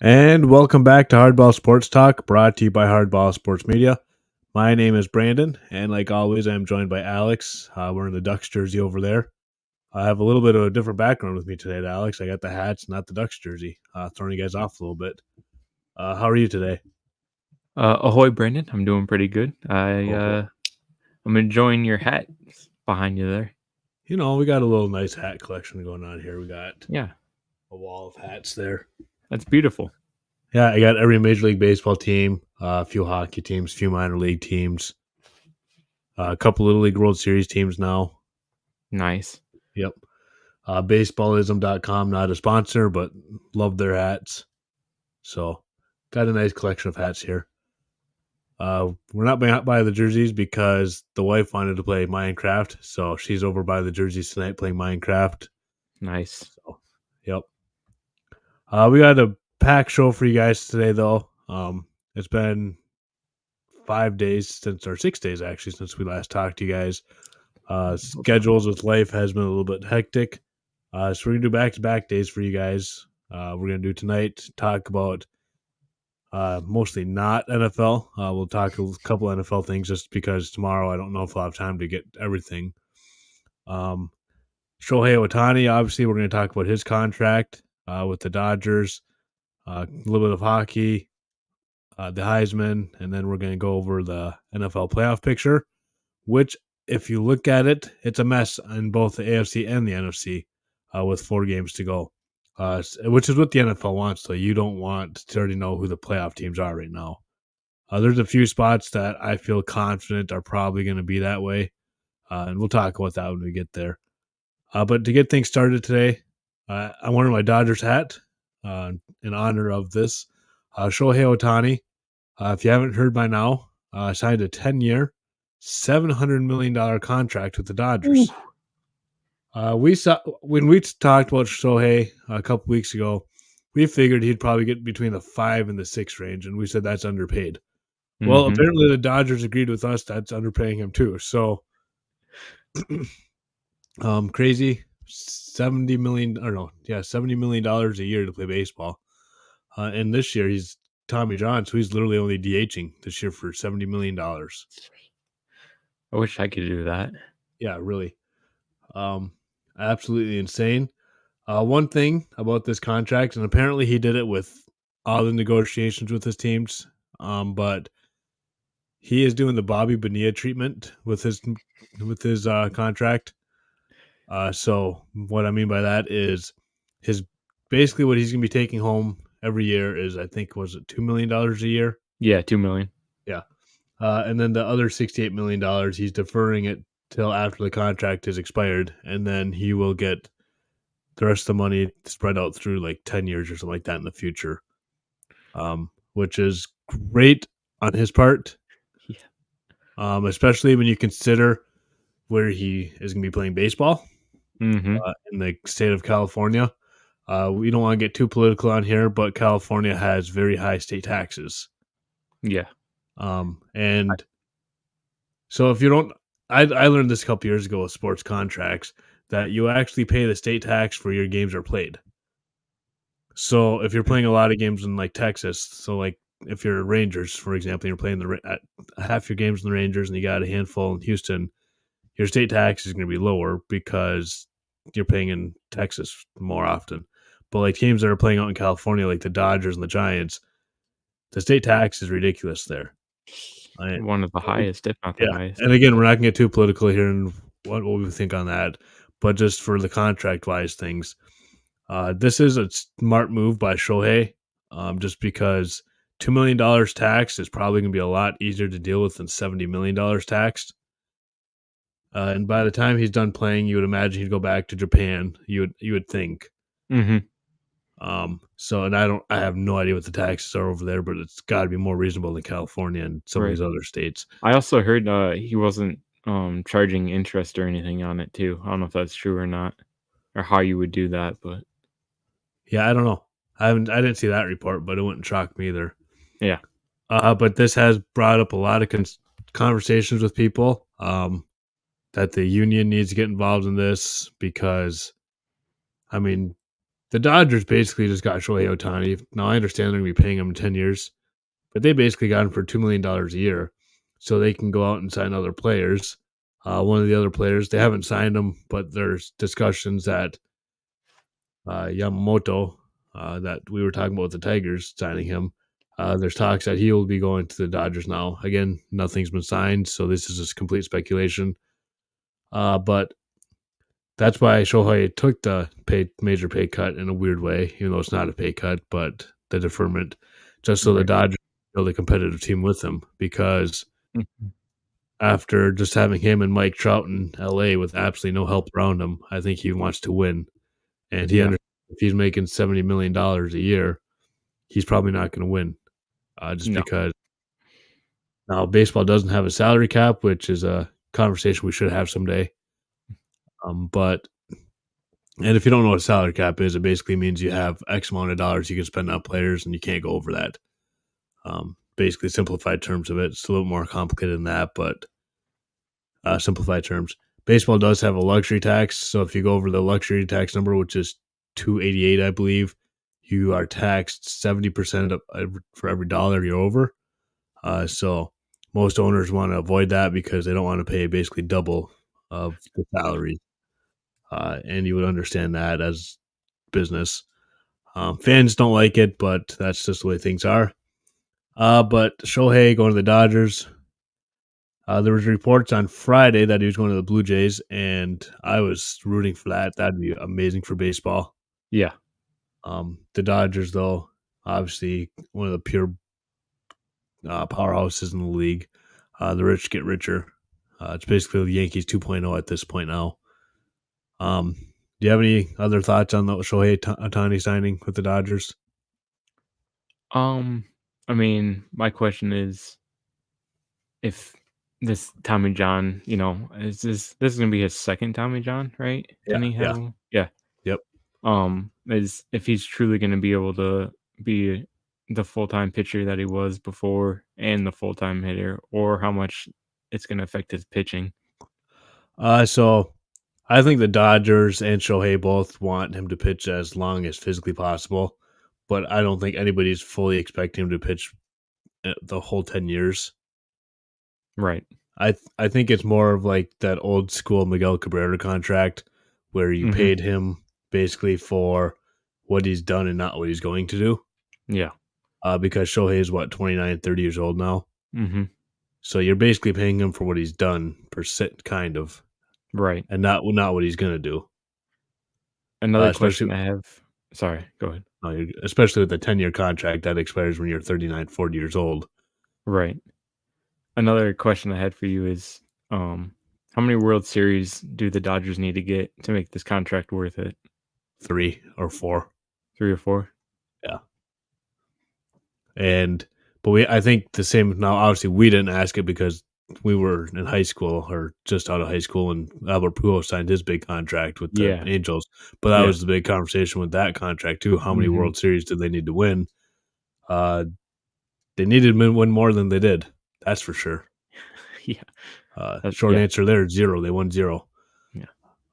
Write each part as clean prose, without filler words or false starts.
And welcome back to Hardball Sports Talk, brought to you by Hardball Sports Media. My name is Brandon, and like always, I'm joined by Alex. We're in the Ducks jersey over there. I have a little bit of a different background with me today, Alex. I got the hats, not the Ducks jersey. Throwing you guys off a little bit. How are you today? Ahoy, Brandon. I'm doing pretty good. Oh, I'm enjoying your hat behind you there. we got a little nice hat collection going on here. We got Yeah, a wall of hats there. that's beautiful. Yeah, I got every Major League Baseball team, a few hockey teams, a few minor league teams, a couple Little League World Series teams now. Nice. Yep. Baseballism.com, not a sponsor, but love their hats. So, got a nice collection of hats here. We're not by the jerseys because the wife wanted to play Minecraft, so she's over by the jerseys tonight playing Minecraft. Nice. So, yep. We got a packed show for you guys today, though. It's been 5 days or 6 days actually since we last talked to you guys. Schedules with life has been a little bit hectic. So we're gonna do back-to-back days for you guys. We're gonna do tonight talk about mostly not NFL. We'll talk a couple NFL things just because tomorrow I don't know if I'll have time to get everything. Shohei Ohtani, obviously, we're going to talk about his contract with the Dodgers, a little bit of hockey, the Heisman, and then we're going to go over the NFL playoff picture, which, if you look at it, it's a mess in both the AFC and the NFC with 4 games to go. Which is what the NFL wants, though. You don't want to already know who the playoff teams are right now. There's a few spots that I feel confident are probably going to be that way, and we'll talk about that when we get there. But to get things started today, I'm wearing my Dodgers hat in honor of this. Shohei Ohtani, if you haven't heard by now, signed a 10-year, $700 million contract with the Dodgers. We saw when we talked about Shohei a couple weeks ago, we figured he'd probably get between the 5 and the 6 range, and we said that's underpaid. Well, Mm-hmm. apparently the Dodgers agreed with us that's underpaying him too. So, crazy, $70 million $70 million a year to play baseball. And this year he's Tommy John, so he's literally only DHing this year for $70 million. I wish I could do that. Yeah, really. Absolutely insane. One thing about this contract, and apparently he did it with all the negotiations with his teams, but he is doing the Bobby Bonilla treatment with his contract. So what I mean by that is his basically what he's going to be taking home every year is I think was it $2 million a year. Yeah, $2 million. Yeah, and then the other $68 million he's deferring it till after the contract is expired, and then he will get the rest of the money spread out through like 10 years or something like that in the future, which is great on his part, especially when you consider where he is going to be playing baseball Mm-hmm. in the state of California. We don't want to get too political on here, but California has very high state taxes. Yeah. And so if you don't, I learned this a couple years ago with sports contracts that you actually pay the state tax where your games are played. So if you're playing a lot of games in like Texas, so like if you're Rangers, for example, you're playing half your games in the Rangers and you got a handful in Houston, your state tax is going to be lower because you're paying in Texas more often. But like teams that are playing out in California, like the Dodgers and the Giants, the state tax is ridiculous there. One of the highest, if not the Yeah, highest. and again, we're not gonna get too political here and what we think on that, but just for the contract-wise things, this is a smart move by Shohei, just because $2 million tax is probably gonna be a lot easier to deal with than $70 million taxed. And by the time he's done playing, you would imagine he'd go back to Japan. You would think. Mm-hmm. So, and I have no idea what the taxes are over there, but it's got to be more reasonable than California and some of Right. these other states. I also heard he wasn't charging interest or anything on it too. I don't know if that's true or not, or how you would do that, but Yeah, I don't know. I didn't see that report, but it wouldn't shock me either. yeah. But this has brought up a lot of conversations with people that the union needs to get involved in this because, I mean, The Dodgers basically just got Shohei Ohtani. Now I understand they're going to be paying him 10 years, but they basically got him for $2 million a year, so they can go out and sign other players. One of the other players they haven't signed him, but there's discussions that Yamamoto, that we were talking about with the Tigers signing him. There's talks that he will be going to the Dodgers now. Again, nothing's been signed, so this is just complete speculation. But that's why Shohei took the major pay cut in a weird way, even though it's not a pay cut, but the deferment, just so the Right. Dodgers build a competitive team with him. Because Mhm. after just having him and Mike Trout in LA with absolutely no help around him, I think he wants to win. And he Yeah. understands if he's making $70 million a year, he's probably not going to win. Just No. because now baseball doesn't have a salary cap, which is a conversation we should have someday. But and if you don't know what a salary cap is, it basically means you have X amount of dollars you can spend on players, and you can't go over that. Basically, simplified terms of it. It's a little more complicated than that, but simplified terms. Baseball does have a luxury tax, so if you go over the luxury tax number, which is 288, I believe, you are taxed 70% for every dollar you're over. So most owners want to avoid that because they don't want to pay basically double of the salary. And you would understand that as business. Fans don't like it, but that's just the way things are. But Shohei going to the Dodgers. There was reports on Friday that he was going to the Blue Jays, and I was rooting for that. That'd be amazing for baseball. Yeah. The Dodgers, though, obviously one of the pure powerhouses in the league. The rich get richer. It's basically the Yankees 2.0 at this point now. Do you have any other thoughts on the Shohei Ohtani signing with the Dodgers? I mean, my question is if this Tommy John, is this is gonna be his second Tommy John, right? Yeah, Didn't he have yeah, one? Yeah. yep. Is if he's truly gonna be able to be the full-time pitcher that he was before and the full-time hitter, or how much it's gonna affect his pitching. So I think the Dodgers and Shohei both want him to pitch as long as physically possible, but I don't think anybody's fully expecting him to pitch the whole 10 years. Right. I think it's more of like that old school Miguel Cabrera contract where you Mhm. paid him basically for what he's done and not what he's going to do. Yeah. Because Shohei is what, 29, 30 years old now. Mhm. So you're basically paying him for what he's done, kind of, Right. and not what he's going to do. Another Especially question I have. Sorry, go ahead. especially with a 10-year contract that expires when you're 39, 40 years old. Right. Another question I had for you is, how many World Series do the Dodgers need to get to make this contract worth it? 3 or 4. 3 or 4? Yeah. But I think the same now. Obviously, we didn't ask it because we were in high school or just out of high school, and Albert Pujols signed his big contract with the Yeah. Angels. But that Yeah. was the big conversation with that contract too. How many Mhm. World Series did they need to win? Uh, they needed to win more than they did. That's for sure. Yeah. Short Yeah. answer there, 0. They won 0. Yeah.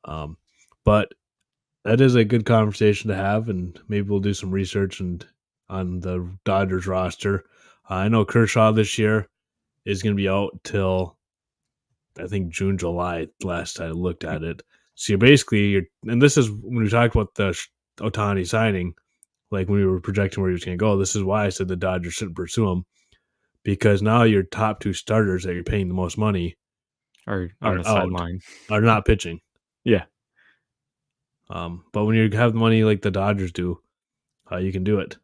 Um, but that is a good conversation to have, and maybe we'll do some research and on the Dodgers roster. I know Kershaw this year is going to be out till I think June, July. Last I looked at it, so and this is when we talked about the Ohtani signing, like when we were projecting where he was going to go. This is why I said the Dodgers shouldn't pursue him because now your top 2 starters that you're paying the most money Or on are the out, sideline. are not pitching. Yeah. But when you have the money like the Dodgers do, you can do it.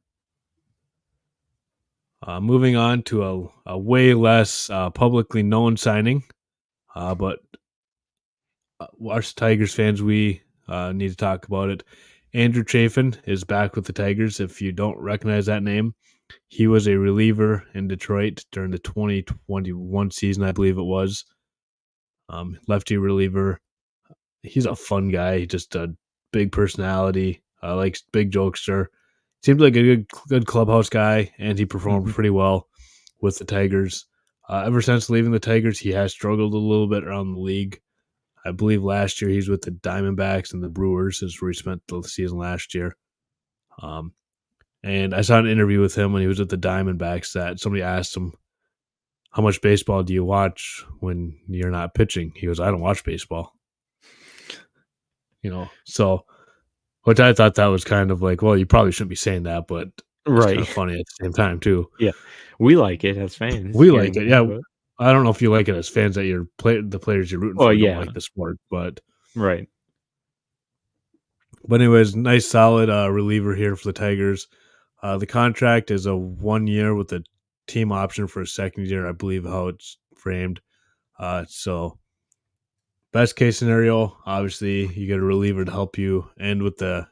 Moving on to a way less publicly known signing, but us Tigers fans, we need to talk about it. Andrew Chafin is back with the Tigers. If you don't recognize that name, he was a reliever in Detroit during the 2021 season, I believe it was. Lefty reliever. He's a fun guy, just a big personality, likes big jokester. Seems like a good clubhouse guy, and he performed Mhm. pretty well with the Tigers. Ever since leaving the Tigers, he has struggled a little bit around the league. I believe last year he's with the Diamondbacks and the Brewers is where he spent the season last year. And I saw an interview with him when he was at the Diamondbacks that somebody asked him, how much baseball do you watch when you're not pitching? He goes, I don't watch baseball. So which I thought that was kind of like, well, you probably shouldn't be saying that, but it's kind Right. of funny at the same time too. Yeah. We like it as fans. We hearing like it, that, yeah. but I don't know if you like it as fans that the players you're rooting well, for don't yeah. like the sport, but Right. anyways, nice solid reliever here for the Tigers. The contract is a 1 year with a team option for a second year, I believe how it's framed. So best case scenario, obviously you get a reliever to help you, and with the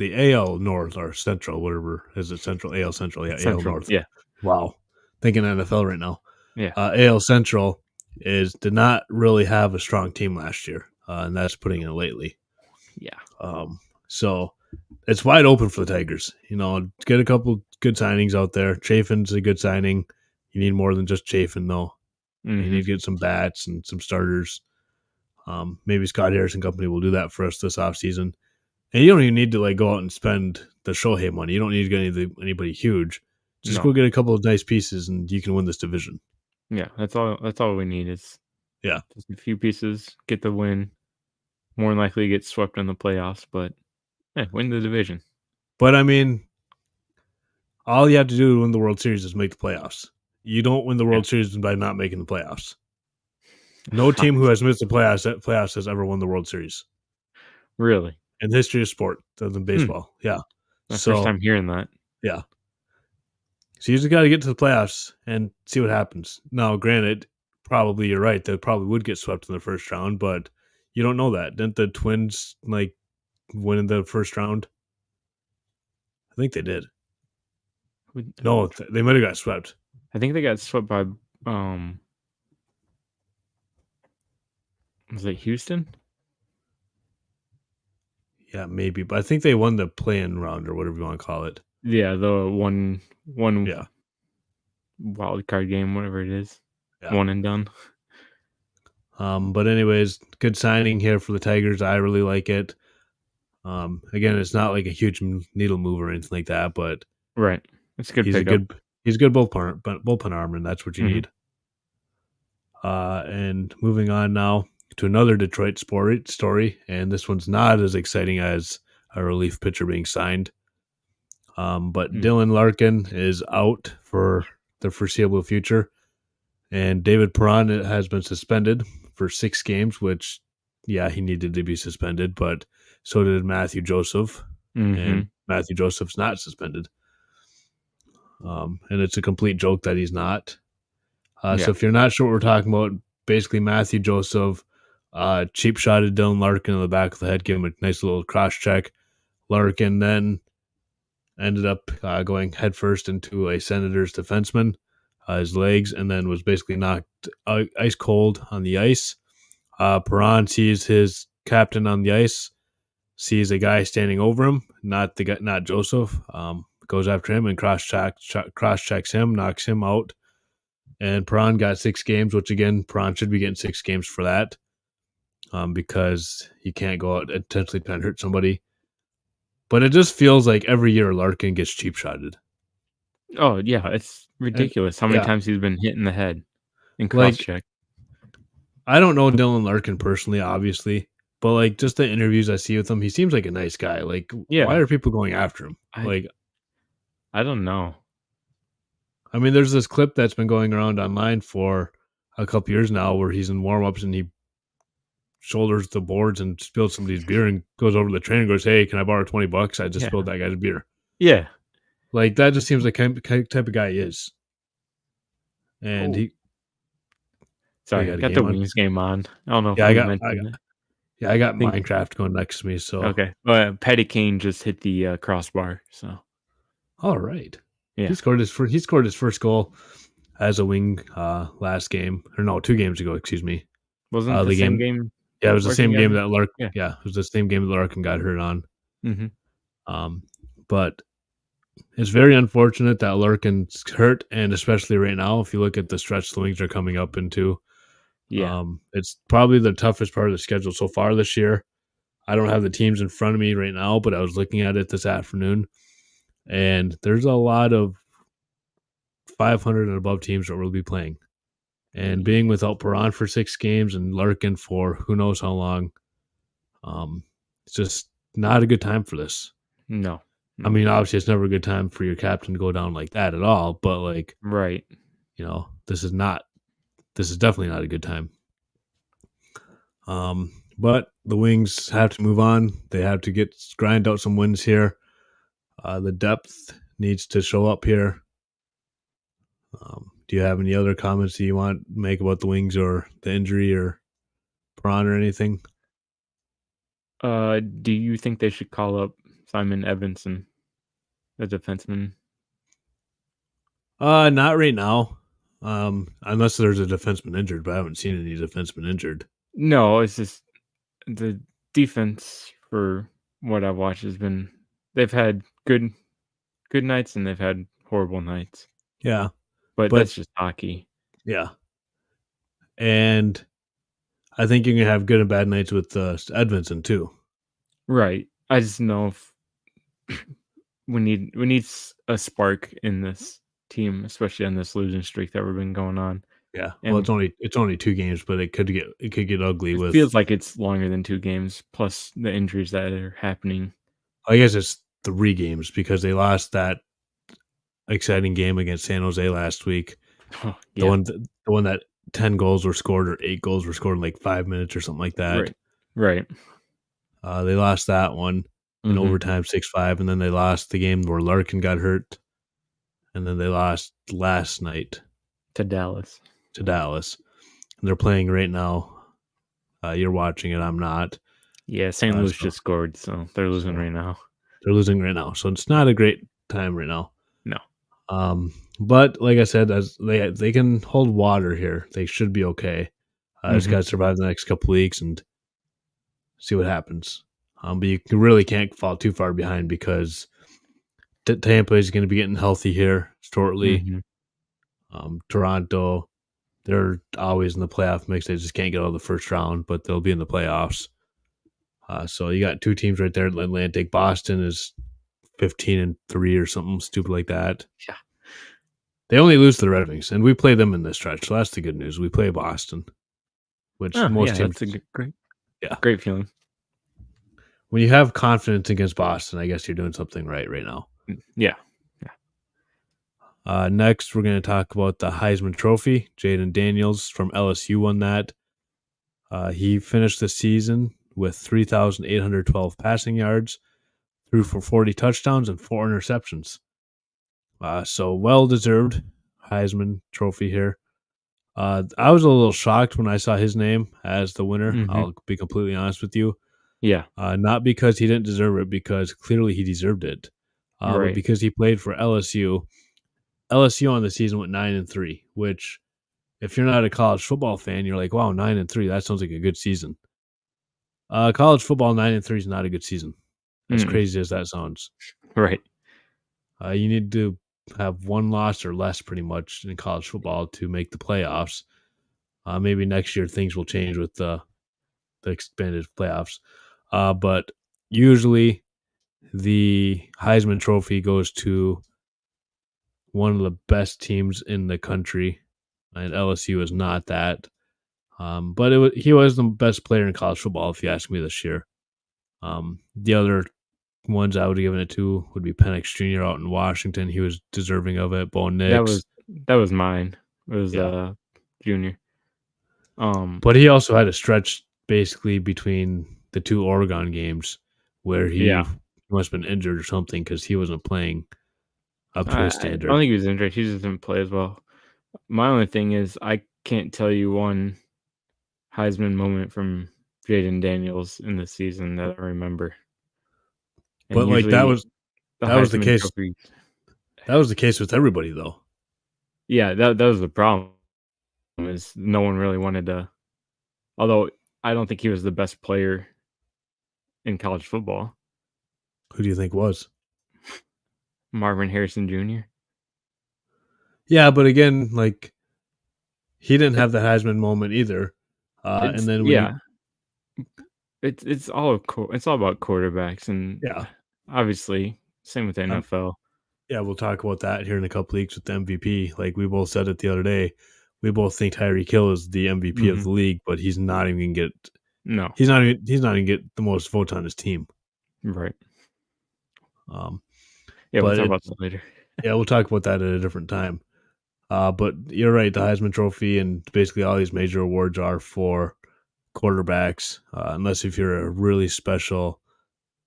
AL North or Central, whatever is it, Central AL Central, yeah, AL Central. North. Yeah. Wow, thinking NFL right now. Yeah. AL Central did not really have a strong team last year, and that's putting it lately. Yeah. So it's wide open for the Tigers. Get a couple good signings out there. Chafin's a good signing. You need more than just Chafin, though. You need to get some bats and some starters. Maybe Scott Harrison Company will do that for us this offseason. And you don't even need to go out and spend the Shohei money. You don't need to get anybody huge. Just go get a couple of nice pieces, and you can win this division. Yeah, that's all we need is just a few pieces, get the win. More than likely get swept in the playoffs, but win the division. But I mean, all you have to do to win the World Series is make the playoffs. You don't win the World Series by not making the playoffs. No team who has missed the playoffs has ever won the World Series. Really? In the history of sport, other than baseball. Yeah. My first time hearing that. Yeah. So you just got to get to the playoffs and see what happens. Now, granted, probably you're right. They probably would get swept in the first round, but you don't know that. Didn't the Twins win in the first round? I think they did. No, they might have got swept. I think they got swept by was it Houston? Yeah, maybe, but I think they won the play-in round or whatever you want to call it. Yeah, the one wild card game, whatever it is. Yeah. One and done. But anyways, good signing here for the Tigers. I really like it. Again, it's not like a huge needle mover or anything like that, but right, it's a good. He's a good bullpen arm, and that's what you need. And moving on now to another Detroit story, and this one's not as exciting as a relief pitcher being signed. But Dylan Larkin is out for the foreseeable future, and David Perron has been suspended for 6 games, which, yeah, he needed to be suspended, but so did Matthew Joseph, and Matthew Joseph's not suspended. And it's a complete joke that he's not. So if you're not sure what we're talking about, basically Matthew Joseph cheap shotted Dylan Larkin in the back of the head, gave him a nice little cross check. Larkin then ended up going headfirst into a Senators defenseman, his legs, and then was basically knocked ice cold on the ice. Perron sees his captain on the ice, sees a guy standing over him, not Joseph. Goes after him and cross checks him, knocks him out. And Perron got 6 games, which again, Perron should be getting 6 games for that, because he can't go out intentionally trying to hurt somebody. But it just feels like every year Larkin gets cheap shotted. Oh yeah, it's ridiculous how many times he's been hit in the head and cross check. I don't know Dylan Larkin personally, obviously, but just the interviews I see with him, he seems like a nice guy. Why are people going after him? I don't know. I mean, there's this clip that's been going around online for a couple years now where he's in warm-ups and he shoulders the boards and spills somebody's beer and goes over to the trainer and goes, "Hey, can I borrow $20? I just spilled that guy's beer." Yeah. That just seems like type of guy he is. And he... Sorry, I got the Wings game on. I don't know if I got Minecraft going next to me, so... Okay. Patty Kane just hit the crossbar, so... All right. Yeah. He scored his first goal as a wing last game. Or no, 2 games ago, excuse me. Wasn't the same game? Yeah, it was the same game that Larkin... Yeah, it was the same game that Larkin got hurt on. But it's very unfortunate that Larkin's hurt, and especially right now, if you look at the stretch the Wings are coming up into, it's probably the toughest part of the schedule so far this year. I don't have the teams in front of me right now, but I was looking at it this afternoon, and there's a lot of 500 and above teams that will be playing. And being without Perron for 6 games and Larkin for who knows how long, it's just not a good time for this. No. I mean, obviously, it's never a good time for your captain to go down like that at all. But like, Right. this is definitely not a good time. But the Wings have to move on. They have to grind out some wins here. The depth needs to show up here. Do you have any other comments that you want to make about the Wings or the injury or Perron or anything? Do you think they should call up Simon Evanson, the defenseman? Not right now. Unless there's a defenseman injured, but I haven't seen any defenseman injured. No, it's just the defense for what I've watched they've had good nights and they've had horrible nights. Yeah. But that's just hockey. Yeah. And I think you can have good and bad nights with Edvinson too. Right. I just know if we need a spark in this team, especially on this losing streak that we've been going on. Yeah. Well, it's only 2 games, but it could get ugly. It feels like it's longer than 2 games plus the injuries that are happening. I guess it's 3 games because they lost that exciting game against San Jose last week. Oh, yeah. The one that 10 goals were scored or 8 goals were scored in like 5 minutes or something like that. Right. They lost that one in overtime 6-5, and then they lost the game where Larkin got hurt, and then they lost last night to Dallas. And they're playing right now. You're watching it. I'm not. Yeah, St. Louis just scored, so they're losing right now. They're losing right now, so it's not a great time right now. No. But like I said, as they can hold water here, they should be okay. Just got to survive the next couple weeks and see what happens. But you really can't fall too far behind because Tampa is going to be getting healthy here shortly. Toronto, they're always in the playoff mix. They just can't get out of the first round, but they'll be in the playoffs. So you got 2 teams right there in Atlantic. Boston is 15-3 or something stupid like that. Yeah. They only lose to the Red Wings, and we play them in this stretch, so that's the good news. We play Boston, which most teams... That's a great feeling. When you have confidence against Boston, I guess you're doing something right now. Yeah. Next, we're going to talk about the Heisman Trophy. Jaden Daniels from LSU won that. He finished the season with 3,812 passing yards, threw for 40 touchdowns and 4 interceptions. So well-deserved Heisman Trophy here. I was a little shocked when I saw his name as the winner. I'll be completely honest with you. Yeah. Not because he didn't deserve it, because clearly he deserved it. But because he played for LSU. LSU on the season went 9-3, which if you're not a college football fan, you're like, wow, 9-3, that sounds like a good season. College football 9-3 is not a good season. As crazy as that sounds. Right. You need to have 1 loss or less pretty much in college football to make the playoffs. Maybe next year things will change with the expanded playoffs. But usually the Heisman Trophy goes to one of the best teams in the country, and LSU is not that. But he was the best player in college football, if you ask me, this year. The other ones I would have given it to would be Penix Jr. out in Washington. He was deserving of it. Bo Nix. That was mine. It was Junior. But he also had a stretch basically between the 2 Oregon games where he must have been injured or something because he wasn't playing up to his standard. I don't think he was injured. He just didn't play as well. My only thing is I can't tell you one Heisman moment from Jaden Daniels in the season that I remember. And but like that was the case. Trophy, that was the case with everybody, though. Yeah, that was the problem. Is no one really wanted to. Although I don't think he was the best player in college football. Who do you think was? Marvin Harrison Jr. Yeah, but again, like he didn't have the Heisman moment either. And then It's all about quarterbacks, and Yeah. obviously same with the Um, NFL. yeah, we'll talk about that here in a couple weeks with the MVP. Like we both said it the other day, we both think Tyreek Hill is the MVP of Hmm. the league, but he's not even gonna get No, he's not even get the most votes on his team. right? Um, Yeah, we'll but talk it about that later. yeah, we'll talk about that at a different time. But you're right, the Heisman Trophy and basically all these major awards are for quarterbacks, unless if you're a really special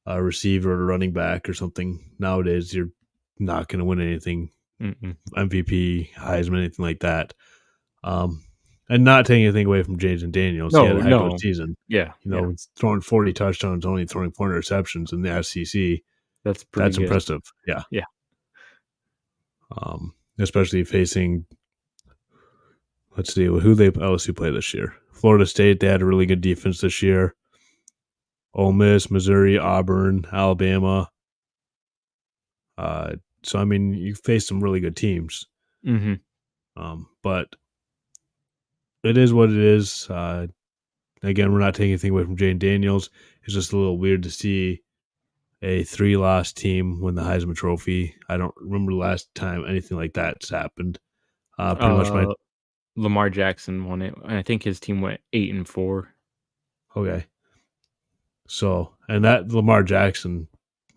receiver or running back or something. Nowadays, you're not going to win anything, Mm-mm. MVP, Heisman, anything like that. Um, and not taking anything away from Jason Daniels, he had No, a heck of a no, season. yeah, You yeah, know, throwing 40 touchdowns, only throwing 4 interceptions in the SEC. that's pretty That's good. impressive. Yeah. Yeah. Especially facing, let's see, who they LSU play this year. Florida State, they had a really good defense this year. Ole Miss, Missouri, Auburn, Alabama. Uh, so I mean, you face some really good teams, Hmm. but it is what it is. Again, we're not taking anything away from Jane Daniels. It's just a little weird to see a 3-loss team win the Heisman Trophy. I don't remember the last time anything like that's happened. Pretty much my Lamar Jackson won it, and I think his team went 8-4. okay. So and that Lamar Jackson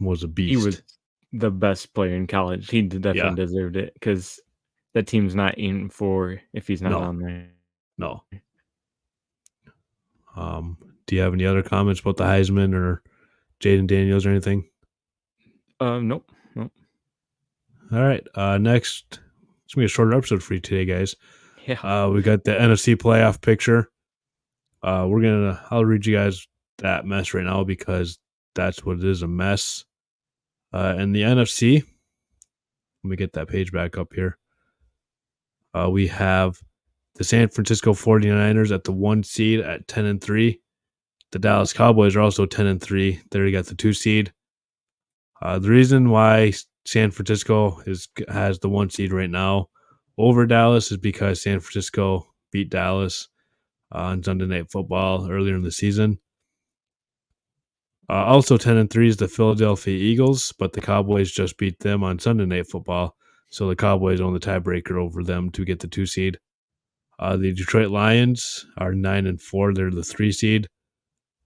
was a He was beast. the best player in college. He Yeah. definitely deserved it because that team's not 8-4 if he's not No. on there. No. Do you have any other comments about the Heisman or Jaden Daniels or anything? Nope, nope. All right. Next, it's gonna be a shorter episode for you today, guys. Yeah. We got the NFC playoff picture. I'll read you guys that mess right now because that's what it is, a mess. In the NFC, let me get that page back up here. We have the San Francisco 49ers at the 1 seed at 10-3. The Dallas Cowboys are also 10-3. There you got the 2 seed. The reason why San Francisco has the 1 seed right now over Dallas is because San Francisco beat Dallas on Sunday Night Football earlier in the season. Also 10-3 is the Philadelphia Eagles, but the Cowboys just beat them on Sunday Night Football, so the Cowboys own the tiebreaker over them to get the 2 seed. The Detroit Lions are 9-4; they're the 3 seed.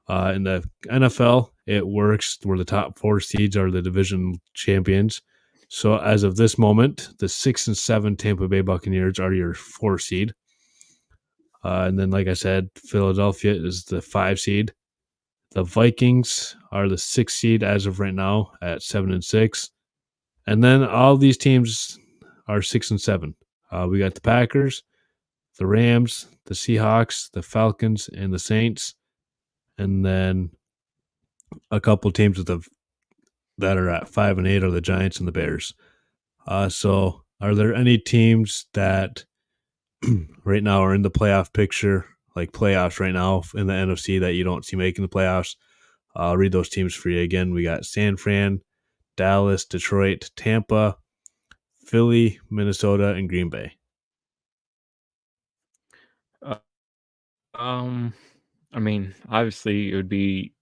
In the NFL, it works where the top 4 seeds are the division champions. So as of this moment, the 6-7 Tampa Bay Buccaneers are your 4 seed. And then, like I said, Philadelphia is the 5 seed. The Vikings are the 6 seed as of right now at 7-6. And then all these teams are 6-7. We got the Packers, the Rams, the Seahawks, the Falcons, and the Saints. And then a couple teams that are at 5-8 are the Giants and the Bears. So are there any teams that right now are in the playoff picture, like playoffs right now in the NFC that you don't see making the playoffs? I'll read those teams for you again. We got San Fran, Dallas, Detroit, Tampa, Philly, Minnesota, and Green Bay. Uh, um, I mean, obviously, it would be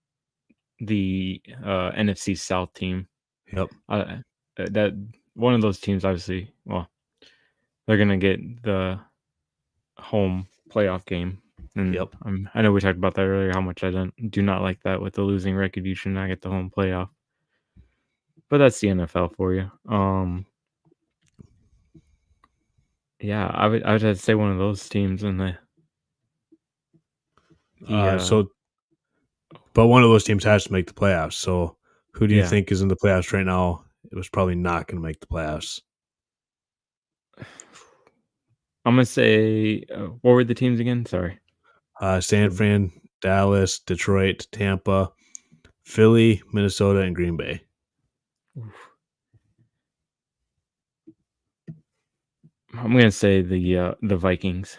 the NFC South team. Yep. That one of those teams, obviously, well, they're gonna get the home playoff game, and Yep. I know we talked about that earlier. How much I do not like that with the losing record, you should not get the home playoff. But that's the NFL for you. Yeah, I would have to say one of those teams in the So, but one of those teams has to make the playoffs. So, who do you yeah. think is in the playoffs right now? It was probably not going to make the playoffs. I'm gonna say what were the teams again? Sorry. San Fran, Dallas, Detroit, Tampa, Philly, Minnesota, and Green Bay. Oof. I'm gonna say the Vikings.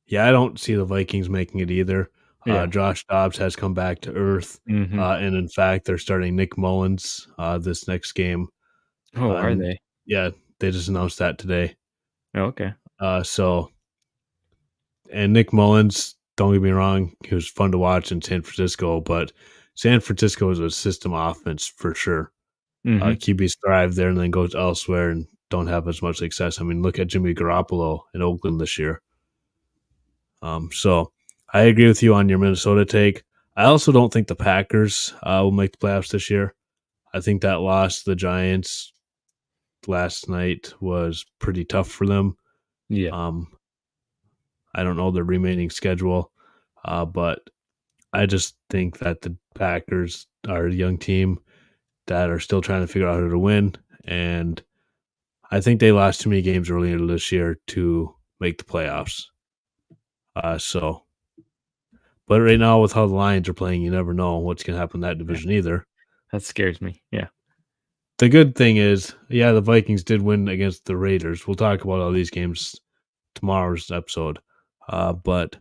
Yeah, I don't see the Vikings making it either. Yeah. Josh Dobbs has come back to earth, Hmm. and in fact, they're starting Nick Mullins this next game. Oh, are And they? yeah, they just announced that today. Oh, okay. So, and Nick Mullins, don't get me wrong, he was fun to watch in San Francisco, but San Francisco is a system offense for sure. Mm-hmm. QBs thrive there and then goes elsewhere and don't have as much success. I mean, look at Jimmy Garoppolo in Oakland this year. So I agree with you on your Minnesota take. I also don't think the Packers will make the playoffs this year. I think that loss to the Giants last night was pretty tough for them. Yeah. I don't know their remaining schedule, but I just think that the Packers are a young team that are still trying to figure out how to win, and I think they lost too many games earlier this year to make the playoffs. But right now with how the Lions are playing, you never know what's going to happen in that division either. That scares me. Yeah. The good thing is, the Vikings did win against the Raiders. We'll talk about all these games tomorrow's episode. But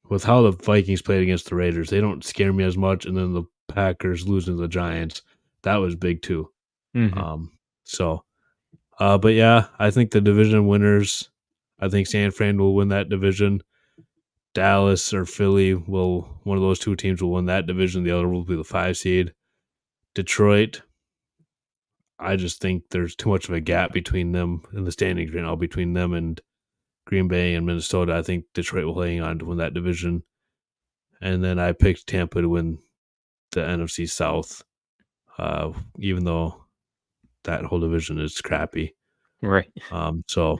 with how the Vikings played against the Raiders, they don't scare me as much. And then the Packers losing to the Giants, that was big too. Mm-hmm. But yeah, I think the division winners, I think San Fran will win that division. Dallas or Philly one of those two teams will win that division. The other will be the 5 seed. Detroit, I just think there's too much of a gap between them in the standings right now, between them and Green Bay and Minnesota. I think Detroit will hang on to win that division. And then I picked Tampa to win the NFC South, even though that whole division is crappy. Right. So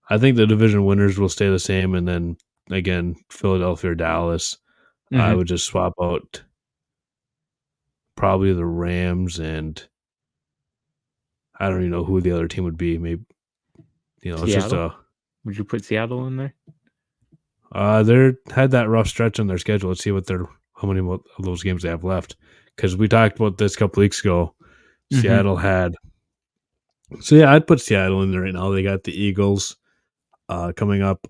I think the division winners will stay the same. And then, again, Philadelphia or Dallas, I Mm-hmm. would just swap out probably the Rams, and I don't even know who the other team would be. Maybe, it's just Seattle? Would you put Seattle in there? they had that rough stretch on their schedule. Let's see how many of those games they have left. Because we talked about this a couple weeks ago. Mm-hmm. Seattle had. So yeah, I'd put Seattle in there right now. They got the Eagles coming up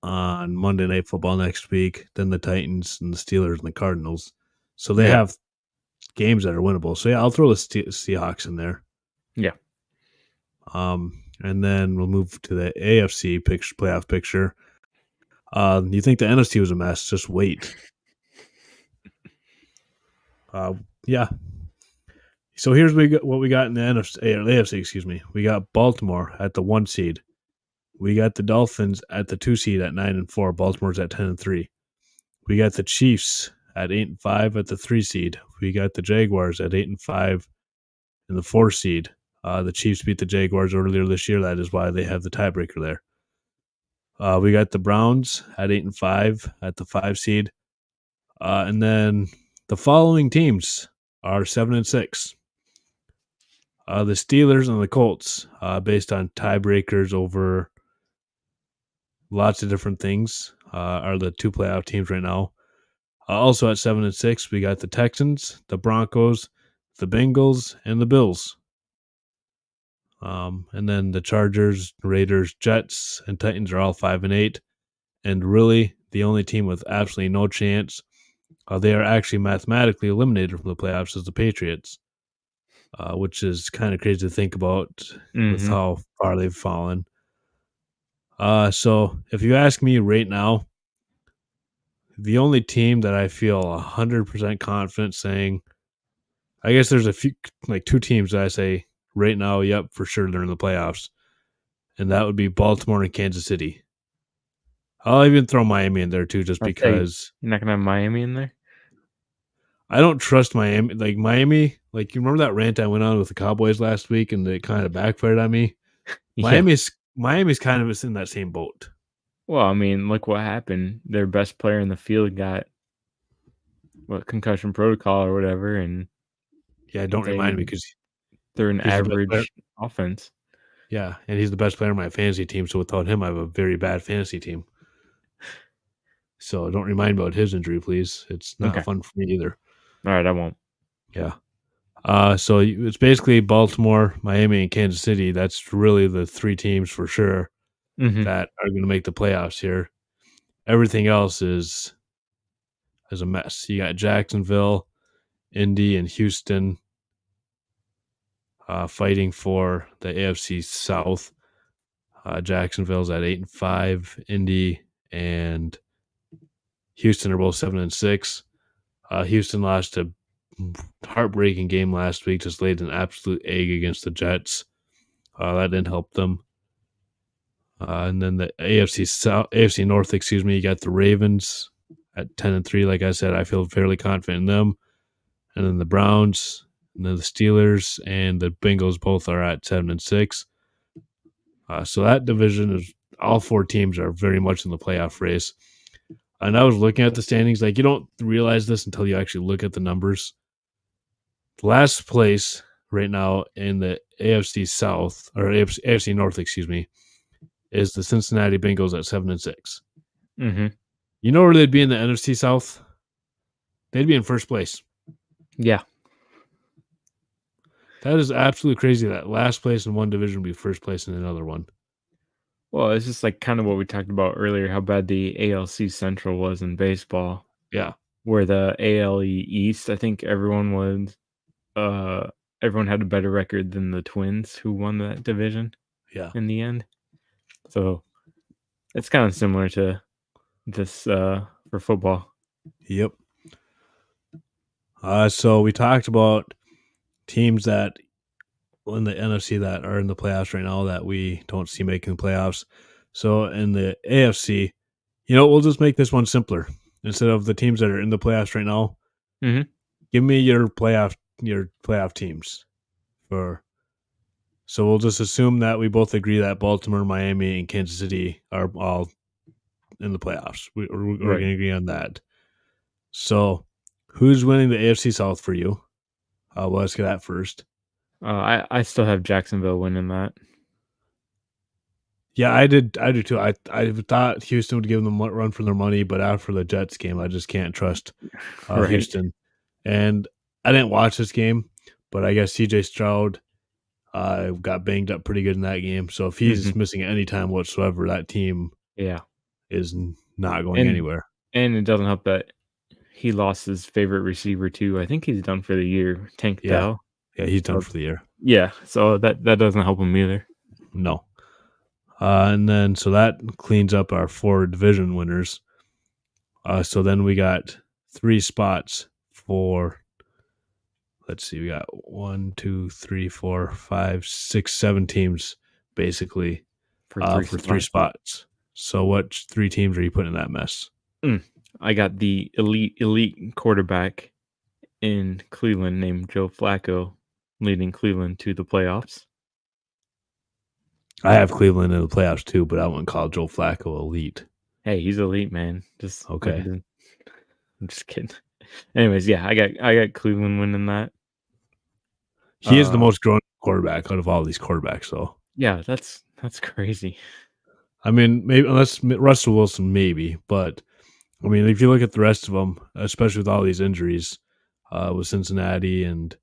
on Monday Night Football next week. Then the Titans and the Steelers and the Cardinals. So they have games that are winnable. So yeah, I'll throw the Seahawks in there. Yeah. And then we'll move to the AFC playoff picture. You think the NFC was a mess? Just wait. Yeah. So here's what we got in the AFC. Excuse me. We got Baltimore at the 1 seed. We got the Dolphins at the 2 seed at 9-4. Baltimore's at 10-3. We got the Chiefs at 8-5 at the 3 seed. We got the Jaguars at 8-5 in the 4 seed. The Chiefs beat the Jaguars earlier this year. That is why they have the tiebreaker there. We got the Browns at 8-5 at the 5 seed. And then the following teams are 7-6. The Steelers and the Colts, based on tiebreakers over lots of different things, are the 2 playoff teams right now. Also at 7-6, we got the Texans, the Broncos, the Bengals, and the Bills. And then the Chargers, Raiders, Jets, and Titans are all 5-8. And really, the only team with absolutely no chance, they are actually mathematically eliminated from the playoffs, is the Patriots, which is kind of crazy to think about with how far they've fallen. So if you ask me right now, the only team that I feel 100% confident saying, I guess there's a few, like 2 teams that I say right now, yep, for sure they're in the playoffs. And that would be Baltimore and Kansas City. I'll even throw Miami in there too, just because. You're not going to have Miami in there? I don't trust Miami. Like Miami, like you remember that rant I went on with the Cowboys last week and it kind of backfired on me? Miami's kind of in that same boat. Well, I mean, look what happened. Their best player in the field got concussion protocol or whatever, and don't remind me because they're an average offense. Yeah, and he's the best player on my fantasy team. So without him, I have a very bad fantasy team. So don't remind me about his injury, please. It's not fun for me either. All right, I won't. Yeah. So it's basically Baltimore, Miami, and Kansas City. That's really the 3 teams for sure that are going to make the playoffs here. Everything else is a mess. You got Jacksonville, Indy, and Houston fighting for the AFC South. Jacksonville's at 8-5. Indy and Houston are both 7-6. Houston lost a heartbreaking game last week, just laid an absolute egg against the Jets. That didn't help them. And then the AFC North, you got the Ravens at 10-3. Like I said, I feel fairly confident in them. And then the Browns, and then the Steelers, and the Bengals both are at 7-6. So that division is all four teams are very much in the playoff race. And I was looking at the standings, like you don't realize this until you actually look at the numbers. Last place right now in the AFC South or AFC North, is the Cincinnati Bengals at 7-6. Mm-hmm. You know where they'd be in the NFC South? They'd be in first place. Yeah. That is absolutely crazy that last place in one division would be first place in another one. Well, it's just like kind of what we talked about earlier, how bad the ALC Central was in baseball. Yeah. Where the ALE East, I think everyone had a better record than the Twins who won that division. Yeah. In the end. So it's kind of similar to this for football. Yep. So we talked about teams that in the NFC that are in the playoffs right now that we don't see making the playoffs. So in the AFC, we'll just make this one simpler. Instead of the teams that are in the playoffs right now, give me your playoff teams. So we'll just assume that we both agree that Baltimore, Miami, and Kansas City are all in the playoffs. We're going to agree on that. So who's winning the AFC South for you? Well, let's get that first. I still have Jacksonville winning that. Yeah, I do too. I thought Houston would give them a run for their money, but after the Jets game, I just can't trust Houston. And I didn't watch this game, but I guess CJ Stroud got banged up pretty good in that game. So if he's missing any time whatsoever, that team is not going anywhere. And it doesn't help that he lost his favorite receiver too. I think he's done for the year, Tank Dell. Yeah, he's done for the year. Yeah, so that doesn't help him either. No. And then so that cleans up our 4 division winners. So then we got 3 spots for, let's see, we got 1, 2, 3, 4, 5, 6, 7 teams basically for 3 spots. So what 3 teams are you putting in that mess? I got the elite quarterback in Cleveland named Joe Flacco leading Cleveland to the playoffs. I have Cleveland in the playoffs too, but I wouldn't call Joe Flacco elite. Hey, he's elite, man. Just okay. I'm just kidding. Anyways, yeah, I got Cleveland winning that. He is the most grown quarterback out of all these quarterbacks, though. Yeah, that's crazy. I mean, maybe unless Russell Wilson, maybe, but I mean, if you look at the rest of them, especially with all these injuries, with Cincinnati and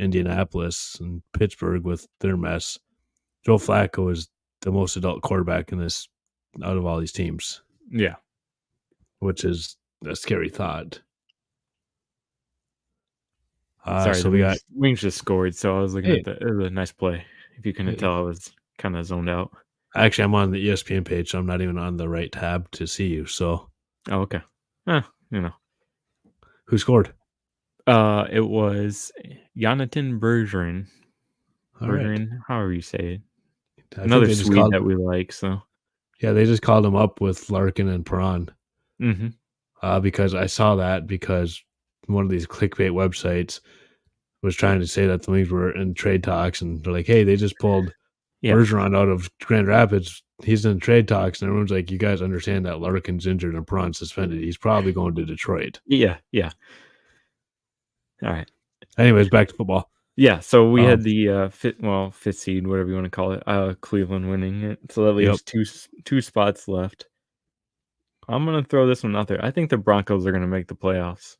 Indianapolis and Pittsburgh with their mess, Joe Flacco is the most adult quarterback in this out of all these teams. Yeah. Which is a scary thought. Sorry, so we got Wings just scored, so I was looking at it was a nice play. If you couldn't tell, I was kind of zoned out. Actually, I'm on the ESPN page, so I'm not even on the right tab to see you. So, okay. Who scored? It was Jonathan Bergeron. Bergeron, however you say it. Another Swede that we like. So, yeah, they just called him up with Larkin and Perron. Mm-hmm. Because I saw that because one of these clickbait websites was trying to say that the Wings were in trade talks, and they're like, "Hey, they just pulled Bergeron out of Grand Rapids. He's in trade talks," and everyone's like, "You guys understand that Larkin's injured and Perron's suspended. He's probably going to Detroit." Yeah. All right. Anyways, back to football. Yeah, so we had the fifth seed, whatever you want to call it, Cleveland winning it. So that leaves two spots left. I'm gonna throw this one out there. I think the Broncos are gonna make the playoffs.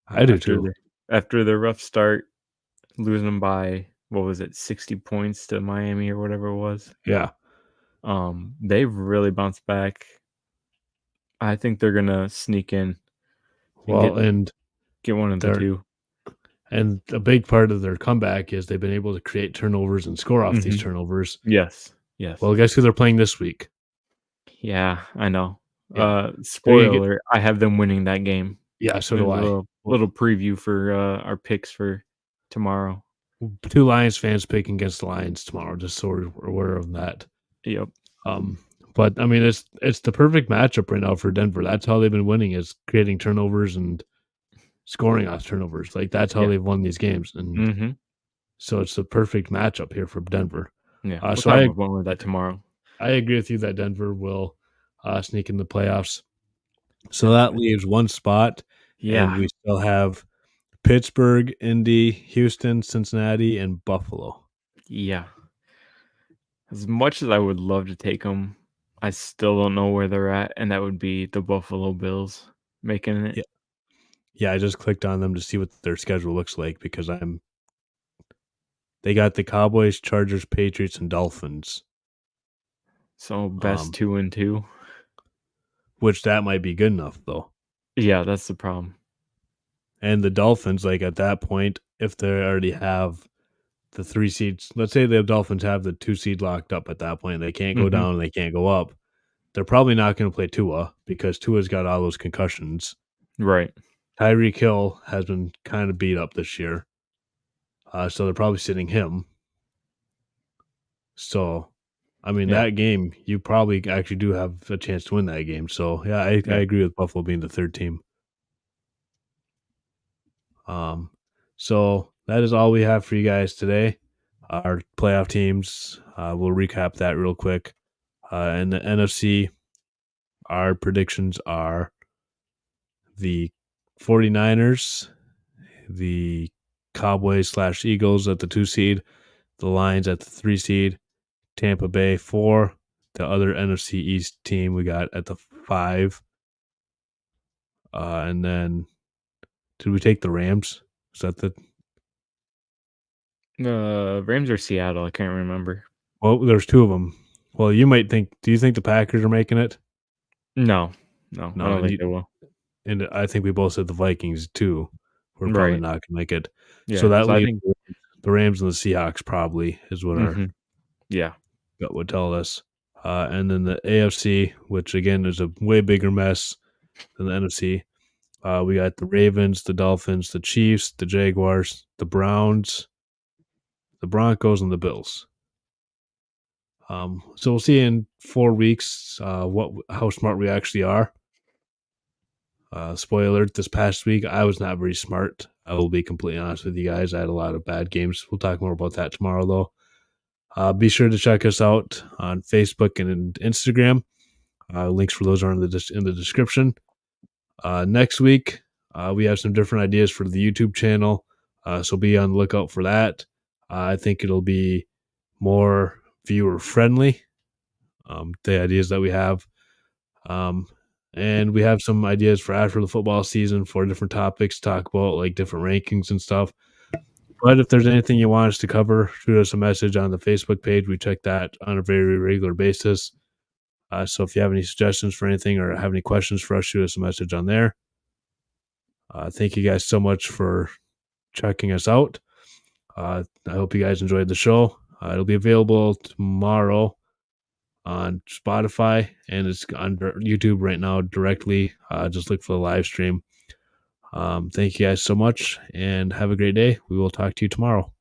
I do too. After their rough start, losing them by 60 points to Miami or whatever it was. Yeah. They've really bounced back. I think they're gonna sneak in. And get one of the 2. And a big part of their comeback is they've been able to create turnovers and score off these turnovers. Yes. Well, guess who they're playing this week? Yeah, I know. Yeah. They're Spoiler gonna get alert, I have them winning that game. yeah, so do There's a I. little preview for, our picks for tomorrow. Two Lions fans picking against the Lions tomorrow, just so we're aware of that. Yep. Um, but I mean, it's the perfect matchup right now for Denver. That's how they've been winning is creating turnovers and scoring off turnovers. Like that's how Yeah. they've won these games, and Mhm. so it's the perfect matchup here for Denver. Yeah. We'll So talk about more of that tomorrow. I agree with you that Denver will sneak in the playoffs. So that Definitely. leaves one spot, and Yeah. we still have Pittsburgh, Indy, Houston, Cincinnati, and Buffalo. Yeah. As much as I would love to take them, I still don't know where they're at, and that would be the Buffalo Bills making it. Yeah, yeah. I just clicked on them to see what their schedule looks like because they got the Cowboys, Chargers, Patriots, and Dolphins. So best Um, 2 and 2. which that might be good enough though. Yeah, that's the problem. And the Dolphins, like at that point, if they already have the 3 seeds, let's say the Dolphins have the 2 seed locked up at that point, they can't go Mhm. down and they can't go up. They're probably not going to play Tua because Tua's got all those concussions. Right. Tyreek Hill has been kind of beat up this year, so they're probably sitting him. So, I mean, Yeah. that game, you probably actually do have a chance to win that game. So, yeah, I Yeah. agree with Buffalo being the third team. Um, so that is all we have for you guys today. Our playoff teams. We'll recap that real quick. In the NFC, our predictions are the 49ers, the Cowboys / Eagles at the 2 seed, the Lions at the 3 seed, Tampa Bay 4, the other NFC East team we got at the 5. And then did we take the Rams? Is that the Rams or Seattle, I can't remember. well, there's 2 of them. Well, you might think do you think the Packers are making it? No. No, I No, don't think they will. and I think we both said the Vikings too. We're probably Right. not gonna make it. So Yeah. that So I leaves think the Rams and the Seahawks probably is what our Mhm. Yeah. gut would tell us. And then the AFC, which again is a way bigger mess than the NFC. We got the Ravens, the Dolphins, the Chiefs, the Jaguars, the Browns, the Broncos, and the Bills. So we'll see in 4 weeks how smart we actually are. Spoiler alert, this past week, I was not very smart. I will be completely honest with you guys. I had a lot of bad games. We'll talk more about that tomorrow, though. Be sure to check us out on Facebook and Instagram. Links for those are in the description. Next week, we have some different ideas for the YouTube channel, so be on the lookout for that. I think it'll be more viewer friendly. The ideas that we have. And we have some ideas for after the football season for different topics, to talk about like different rankings and stuff. But if there's anything you want us to cover, shoot us a message on the Facebook page. We check that on a very regular basis. So if you have any suggestions for anything or have any questions for us, shoot us a message on there. Thank you guys so much for checking us out. I hope you guys enjoyed the show. It'll be available tomorrow on Spotify and it's on YouTube right now directly. Just look for the live stream. Thank you guys so much and have a great day. We will talk to you tomorrow.